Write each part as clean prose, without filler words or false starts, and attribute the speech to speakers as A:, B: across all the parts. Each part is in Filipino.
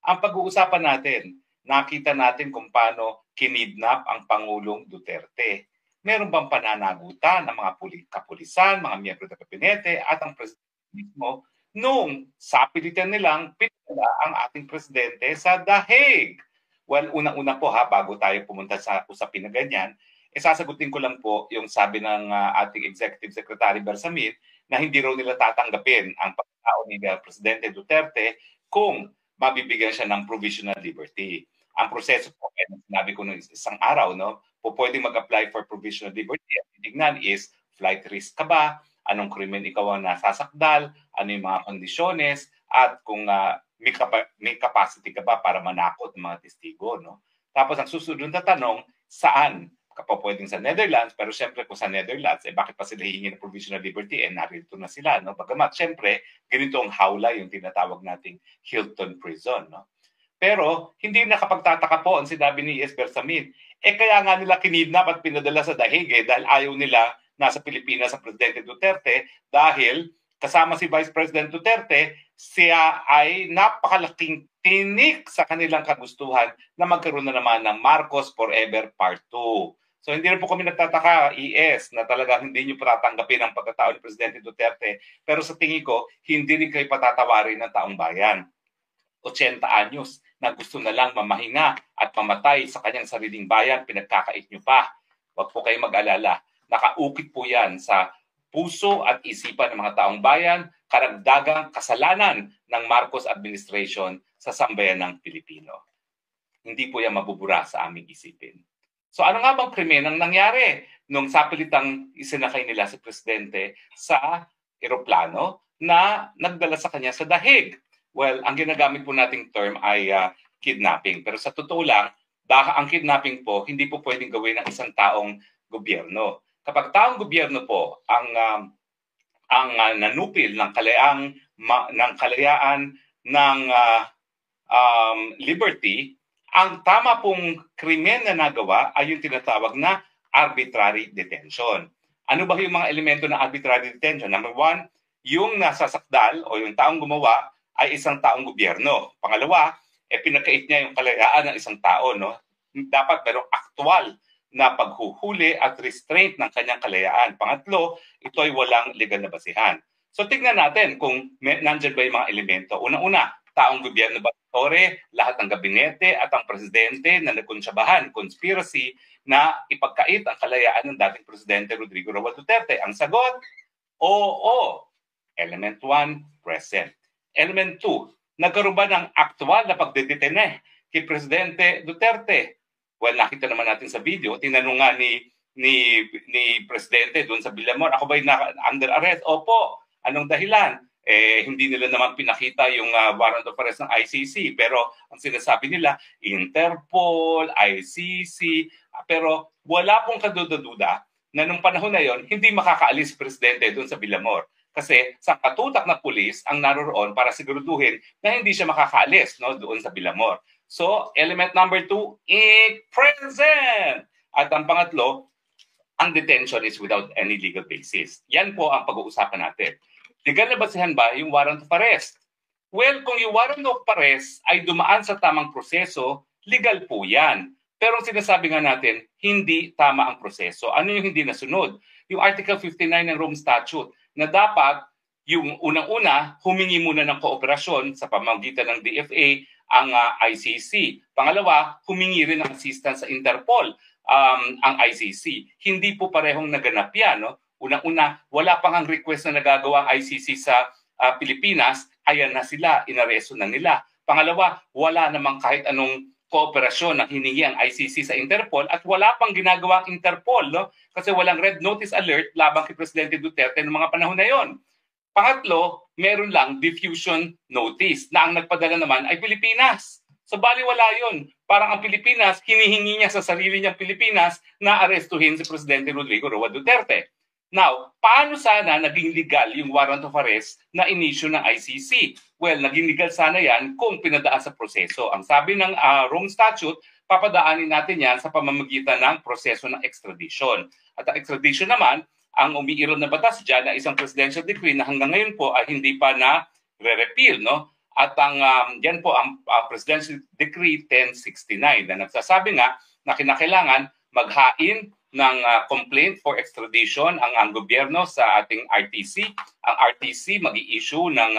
A: Ang pag-uusapan natin, nakita natin kung paano kinidnap ang Pangulong Duterte. Meron bang pananagutan ng mga kapulisan, mga miyembro ng gabinete at ang presidente mismo nung sapilitan nilang pinadala ang ating presidente sa The Hague? Well, unang-una po bago tayo pumunta sa usapin na ganyan, sasagutin ko lang po yung sabi ng ating Executive Secretary Bersamin na hindi raw nila tatanggapin ang pagkatao ni Presidente Duterte kung mabibigyan siya ng provisional liberty. Ang proseso po, sinabi ko nung isang araw, po pwedeng mag-apply for provisional liberty. Ang titignan is, flight risk ka ba? Anong krimen ikaw ang nasasakdal? Ano yung mga kondisyones? At kung may capacity ka ba para manakot ng mga testigo? Tapos ang susunod na tanong, saan? Kapag pwedeng sa Netherlands, pero siyempre kung sa Netherlands, bakit pa sila hihingi ng provisional liberty? Narito na sila. Bagamat, siyempre, ganito ang hawla yung tinatawag nating Hilton Prison. Pero, hindi nakapagtataka po ang sinabi ni E.S. Bersamin. Kaya nga nila kinidnap at pinadala sa The Hague dahil ayaw nila nasa Pilipinas sa Presidente Duterte dahil kasama si Vice President Duterte, siya ay napakalaking tinik sa kanilang kagustuhan na magkaroon na naman ng Marcos Forever Part 2. So hindi rin po kami nagtataka, ES, na talagang hindi nyo patatanggapin ang pagkatao ni Presidente Duterte. Pero sa tingin ko, hindi rin kayo patatawarin ng taong bayan. 80 anyos na gusto na lang mamahinga at mamatay sa kanyang sariling bayan, pinagkakait nyo pa. Huwag po kayong mag-alala. Nakaukit po yan sa puso at isipan ng mga taong bayan, karagdagang kasalanan ng Marcos administration sa sambayan ng Pilipino. Hindi po yan mabubura sa aming isipin. So ano nga bang krimen ang nangyari nung sapilitang isinakay nila si Presidente sa eroplano na nagdala sa kanya sa The Hague? Well, ang ginagamit po nating term ay kidnapping. Pero sa totoo lang, ang kidnapping po, hindi po pwedeng gawin ng isang taong gobyerno. Kapag taong gobyerno po ang nanupil ng kalayaan ng liberty, ang tama pong krimen na nagawa ay yung tinatawag na arbitrary detention. Ano ba yung mga elemento ng arbitrary detention? Number one, yung nasasakdal o yung taong gumawa ay isang taong gobyerno. Pangalawa, pinakait niya yung kalayaan ng isang tao. Dapat merong aktual na paghuhuli at restraint ng kanyang kalayaan. Pangatlo, ito ay walang legal na basihan. So tignan natin kung nandyan ba yung mga elemento. Una-una, taong gobyerno ba lahat ng gabinete at ang presidente na nagkonsyabahan, conspiracy na ipagkait ang kalayaan ng dating presidente Rodrigo Roa Duterte? Ang sagot, oo. Element 1, present. Element 2, nagkaroon ba ng aktual na pagdedetene kay Presidente Duterte? Well, nakita naman natin sa video, tinanong nga ni Presidente doon sa Villamor, ako ba'y under arrest? Opo. Anong dahilan? Hindi nila naman pinakita yung warrant of arrest ng ICC. Pero ang sinasabi nila, Interpol, ICC. Pero wala pong kaduda-duda na nung panahon na yon, hindi makakaalis Presidente doon sa Villamor. Kasi sa katutak na pulis ang naroroon para siguraduhin na hindi siya makakaalis doon sa Villamor. So, element number 2, present! At ang pangatlo, ang detention is without any legal basis. Yan po ang pag-uusapan natin. Legal na basihan ba yung warrant of arrest? Well, kung yung warrant of arrest ay dumaan sa tamang proseso, legal po yan. Pero ang sinasabi nga natin, hindi tama ang proseso. Ano yung hindi nasunod? Yung Article 59 ng Rome Statute na dapat yung unang-una, humingi muna ng kooperasyon sa pamamagitan ng DFA ang ICC. Pangalawa, humingi rin ng assistance sa Interpol ang ICC. Hindi po parehong naganap yan. Unang-una, wala pang ang request na nagagawa ang ICC sa Pilipinas, ayan na sila, inaresto na nila. Pangalawa, wala namang kahit anong kooperasyon na hiningi ang ICC sa Interpol at wala pang ginagawa ang Interpol kasi walang red notice alert labang kay Presidente Duterte noong mga panahon na yon. Pangatlo, meron lang diffusion notice na ang nagpadala naman ay Pilipinas. So baliwala yun. Parang ang Pilipinas, hinihingi niya sa sarili niyang Pilipinas na arestuhin si Presidente Rodrigo Roa Duterte. Now, paano sana naging legal yung warrant of arrest na inisyu ng ICC? Well, naging legal sana yan kung pinadaan sa proseso. Ang sabi ng Rome Statute, papadaanin natin yan sa pamamagitan ng proseso ng extradition. At ang extradition naman, ang umiiral na batas dyan na isang presidential decree na hanggang ngayon po ay hindi pa na re-repeal. At yan po ang Presidential Decree 1069 na nagsasabi nga na kinakailangan maghain ng complaint for extradition ang gobyerno sa ating RTC. Ang RTC mag-i-issue ng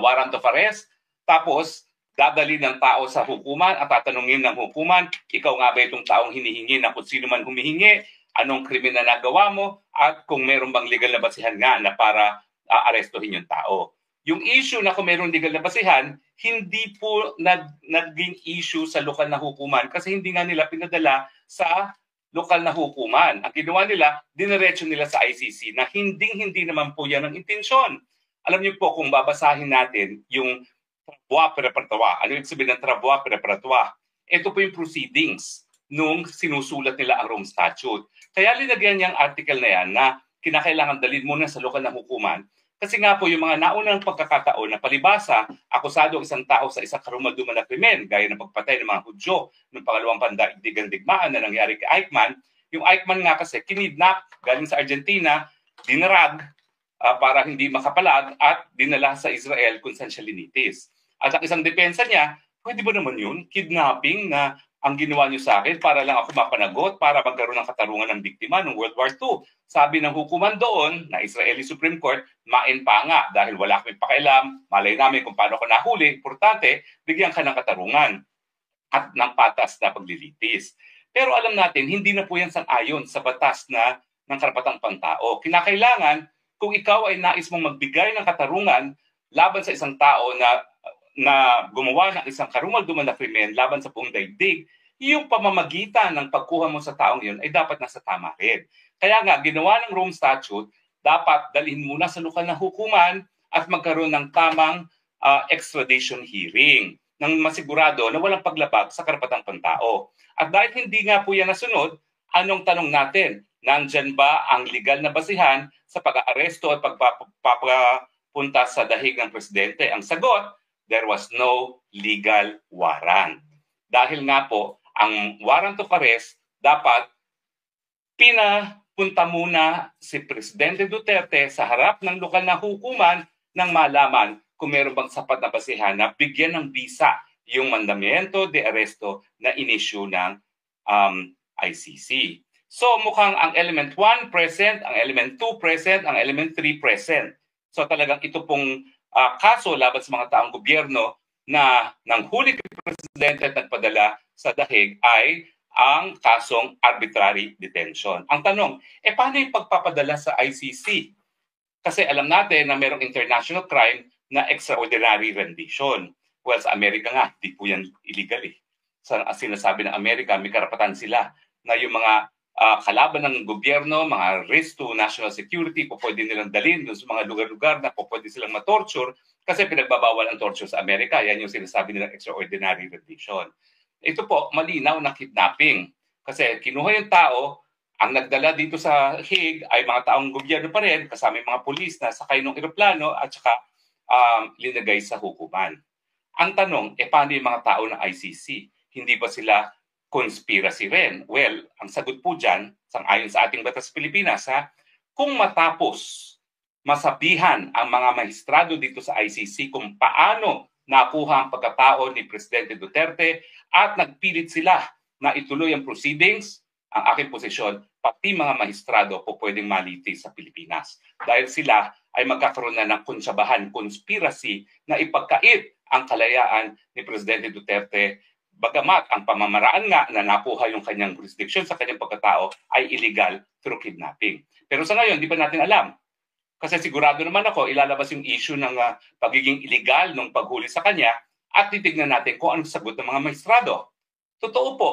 A: warrant of arrest, tapos dadali ng tao sa hukuman at tatanungin ng hukuman, ikaw nga ba itong taong hinihingi na kung sino man humihingi, anong krimen na nagawa mo, at kung meron bang legal na basihan nga na para arestuhin yung tao. Yung issue na kung meron legal na basihan, hindi po naging issue sa lokal na hukuman kasi hindi nga nila pinadala sa lokal na hukuman. Ang ginawa nila, diniretso nila sa ICC na hindi naman po yan ang intensyon. Alam niyo po, kung babasahin natin yung travaux préparatoires, ano yung sabihin ng travaux préparatoires? Ito po yung proceedings nung sinusulat nila ang Rome Statute. Kaya linagyan niyang article na yan na kinakailangan dalhin muna sa lokal na hukuman. Kasi nga po yung mga naunang pagkakataon na palibasa, akusado ang isang tao sa isang karumalduman na krimen, gaya ng pagpatay ng mga Hudyo noong pangalawang pandaigdigang digmaan na nangyari kay Eichmann. Yung Eichmann nga kasi kinidnap galing sa Argentina, dinarag para hindi makapalag at dinala sa Israel kung saan siya linitis. At ang isang depensa niya, pwede ba naman yun? Kidnapping na ang ginawa niyo sa akin para lang ako mapanagot, para magkaroon ng katarungan ng biktima noong World War II. Sabi ng hukuman doon na Israeli Supreme Court, main pa nga dahil wala kami pakialam, malay namin kung paano ko nahuli, importante, bigyan ka ng katarungan at ng patas na paglilitis. Pero alam natin, hindi na po yan sang-ayon sa batas na ng karapatang pantao. Kinakailangan, kung ikaw ay nais mong magbigay ng katarungan laban sa isang tao na gumawa ng isang karumalduman na krimen laban sa buong daigdig, yung pamamagitan ng pagkuha mo sa taong yun ay dapat nasa tama rin. Kaya nga, ginawa ng Rome Statute, dapat dalhin muna sa lokal na hukuman at magkaroon ng tamang extradition hearing nang masigurado na walang paglabag sa karapatang pantao. At dahil hindi nga po yan nasunod, anong tanong natin? Nandyan ba ang legal na basihan sa pag-aaresto at pagpapunta sa dahig ng presidente? Ang sagot, there was no legal warrant. Dahil nga po, ang warrant of arrest dapat pinapunta muna si Presidente Duterte sa harap ng lokal na hukuman nang malaman kung meron bang sapat na basihan na bigyan ng visa yung mandamiento de arresto na inisyu ng ICC. So mukhang ang element 1 present, ang element 2 present, ang element 3 present. So talagang ito pong kaso laban sa mga taong gobyerno na nanghuli kay Presidente at nagpadala sa dahig ay ang kasong arbitrary detention. Ang tanong, paano yung pagpapadala sa ICC? Kasi alam natin na mayroong international crime na extraordinary rendition. Well, sa Amerika nga, di po yan illegal eh. Sinasabi ng Amerika, may karapatan sila na yung mga kalaban ng gobyerno, mga risk to national security, pwede nilang dalhin dun sa mga lugar-lugar na pwede silang matorture kasi pinagbabawal ang torture sa Amerika. Yan yung sinasabi nilang extraordinary rendition. Ito po, malinaw na kidnapping. Kasi kinuha yung tao, ang nagdala dito sa Hague ay mga taong gobyerno pa rin, kasama yung mga pulis na sakay ng eroplano at saka linagay sa hukuman. Ang tanong, paano yung mga tao ng ICC? Hindi ba sila conspiracy rin? Well, ang sagot po dyan, sang-ayon sa ating batas Pilipinas, kung matapos masabihan ang mga maestrado dito sa ICC kung paano nakuha ang pagkatao ni Presidente Duterte at nagpilit sila na ituloy ang proceedings, ang aking posisyon, pati mga maestrado po pwedeng maliti sa Pilipinas. Dahil sila ay magkakaroon na ng konsabahan, conspiracy na ipagkait ang kalayaan ni Presidente Duterte. Bagamat ang pamamaraan nga na nakuha yung kanyang jurisdiction sa kanyang pagkatao ay illegal through kidnapping. Pero sa ngayon, di ba natin alam? Kasi sigurado naman ako, ilalabas yung issue ng pagiging illegal ng paghuli sa kanya at titignan natin kung anong sagot ng mga maestrado. Totoo po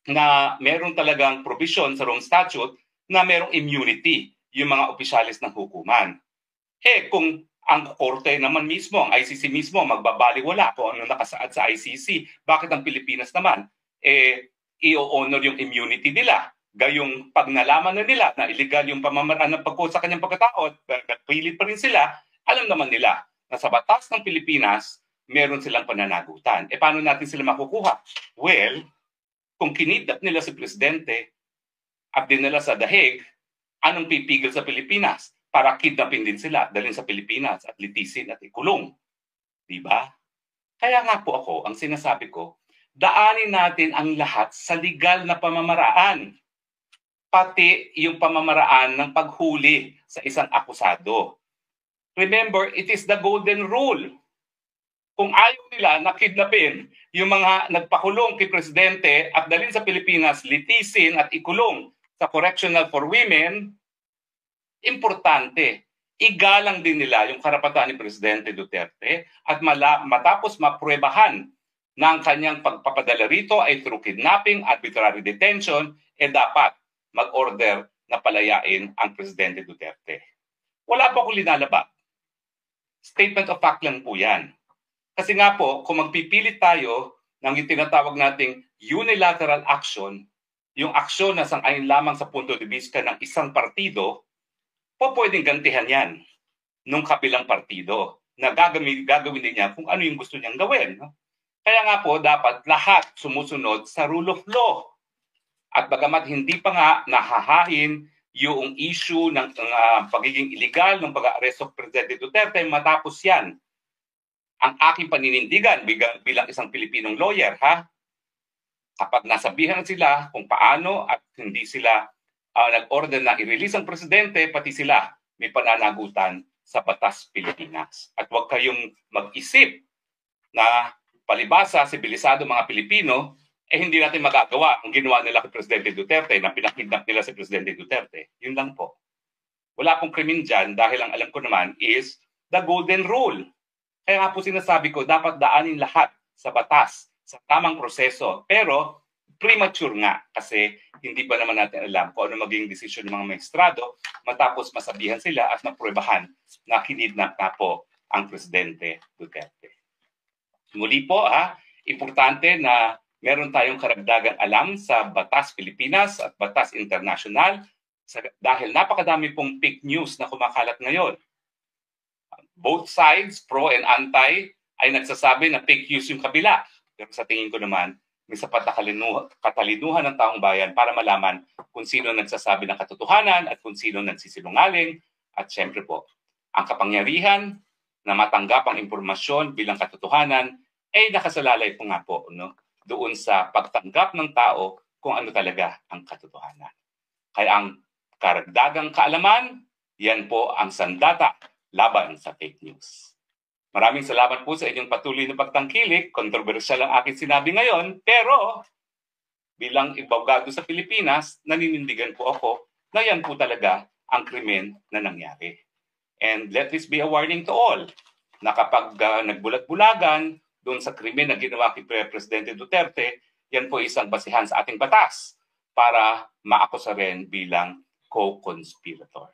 A: na meron talagang provision sa Rome Statute na merong immunity yung mga opisyalis ng hukuman. Kung ang korte naman mismo, ang ICC mismo, magbabaliwala kung ano nakasaad sa ICC, bakit ang Pilipinas naman, i-honor yung immunity nila? Gayong pag nalaman na nila na illegal yung pamamaraan ng pagkuha sa kanyang pagkatao, nagpilit pa rin sila, alam naman nila na sa batas ng Pilipinas, meron silang pananagutan. Paano natin sila makukuha? Well, kung kinidnap nila si Presidente at dinala sa dahig, anong pipigil sa Pilipinas? Para kidnapin din sila, dalhin sa Pilipinas at litisin at ikulong. Di ba? Kaya nga po ako, ang sinasabi ko, daanin natin ang lahat sa legal na pamamaraan. Pati yung pamamaraan ng paghuli sa isang akusado. Remember, it is the golden rule. Kung ayaw nila na kidnapin yung mga nagpakulong kay Presidente at dalhin sa Pilipinas, litisin at ikulong sa correctional for women, importante, igalang din nila yung karapatan ni Presidente Duterte at matapos mapruebahan na ang kanyang pagpapadala rito ay through kidnapping, arbitrary detention, dapat mag-order na palayain ang Presidente Duterte. Wala pa akong linalabag. Statement of fact lang po yan. Kasi nga po, kung magpipilit tayo ng tinatawag nating unilateral action, yung aksyon na sang-ayon lamang sa punto de vista ng isang partido, po pwedeng gantihan yan nung kabilang partido na gagawin din niya kung ano yung gusto niyang gawin. No? Kaya nga po, dapat lahat sumusunod sa rule of law. At bagamat hindi pa nga nahahain yung issue ng pagiging illegal ng pag-aaresto ng Presidente Duterte, matapos yan, ang aking paninindigan bilang isang Pilipinong lawyer, kapag nasabihan sila kung paano at hindi sila nag-order na i-release ang Presidente, pati sila may pananagutan sa Batas Pilipinas. At huwag kayong mag-isip na palibasa, sibilisado mga Pilipino, hindi natin magagawa ang ginawa nila kay Presidente Duterte na pinakidnap nila si Presidente Duterte. Yun lang po. Wala pong krimen dyan dahil ang alam ko naman is the golden rule. Kaya nga po sinasabi ko, dapat daanin lahat sa batas, sa tamang proseso. Pero premature nga kasi hindi pa naman natin alam kung ano maging desisyon ng mga maestrado matapos masabihan sila at mapruebahan na kinidnap na po ang Presidente Duterte. Muli po, importante na meron tayong karagdagang alam sa Batas Pilipinas at Batas Internasyonal dahil napakadami pong fake news na kumakalat ngayon. Both sides, pro and anti, ay nagsasabi na fake news yung kabila. Pero sa tingin ko naman, may sapat na katalinuhan ng taong bayan para malaman kung sino nagsasabi ng katotohanan at kung sino nagsisinungaling. At syempre po, ang kapangyarihan na matanggap ang impormasyon bilang katotohanan ay nakasalalay po nga po, no? Doon sa pagtanggap ng tao kung ano talaga ang katotohanan. Kaya ang karagdagang kaalaman, yan po ang sandata laban sa fake news. Maraming salamat po sa inyong patuloy na pagtangkilik. Kontrobersyal ang aking sinabi ngayon, pero bilang abogado sa Pilipinas, naninindigan po ako na yan po talaga ang krimen na nangyari. And let this be a warning to all na kapag nagbulag-bulagan doon sa krimen na ginawa kay Presidente Duterte, yan po isang basihan sa ating batas para maakusa rin bilang co-conspirator.